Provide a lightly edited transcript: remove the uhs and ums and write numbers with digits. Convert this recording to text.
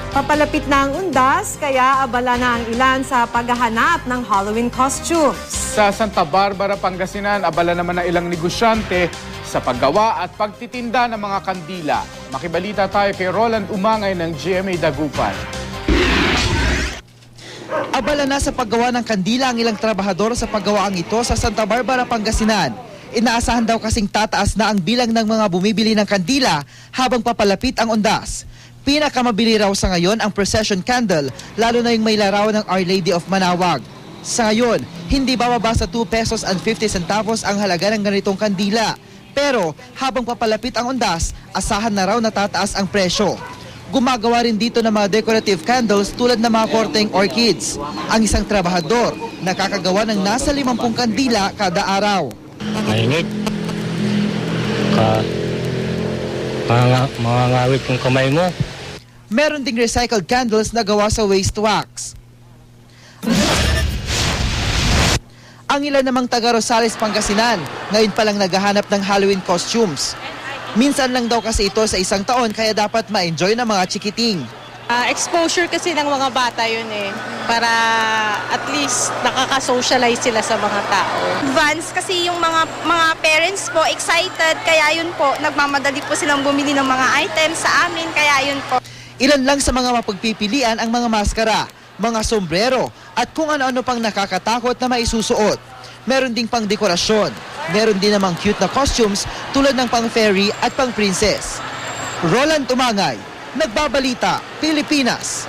Papalapit na ang undas, kaya abala na ang ilan sa paghahanap ng Halloween costume. Sa Santa Barbara, Pangasinan, abala naman ang ilang negosyante sa paggawa at pagtitinda ng mga kandila. Makibalita tayo kay Roland Umangay ng GMA Dagupan. Abala na sa paggawa ng kandila ang ilang trabahador sa paggawaang ito sa Santa Barbara, Pangasinan. Inaasahan daw kasing tataas na ang bilang ng mga bumibili ng kandila habang papalapit ang undas. Pinakamabili raw sa ngayon ang procession candle, lalo na yung may larawan ng Our Lady of Manawag. Sa ngayon, hindi bababa sa 2 pesos and 50 centavos ang halaga ng ganitong kandila. Pero habang papalapit ang undas, asahan na raw na tataas ang presyo. Gumagawa rin dito ng mga decorative candles tulad ng mga korteng orchids. Ang isang trabahador, nakakagawa ng nasa 50 kandila kada araw. Mainit. Mangangawit yung kamay mo. Meron ding recycled candles na gawa sa waste wax. Ang ilan namang taga Rosales, Pangasinan, ngayon palang naghahanap ng Halloween costumes. Minsan lang daw kasi ito sa isang taon kaya dapat ma-enjoy ng mga chikiting. Exposure kasi ng mga bata yun para at least nakaka-socialize sila sa mga tao. Advance kasi yung mga parents po excited, kaya yun po, nagmamadali po silang bumili ng mga items sa amin, kaya yun po. Ilan lang sa mga mapagpipilian ang mga maskara, mga sombrero at kung ano-ano pang nakakatakot na maisusuot. Meron ding pang dekorasyon. Meron din namang cute na costumes tulad ng pang fairy at pang princess. Roland Umangay, Nagbabalita, Pilipinas.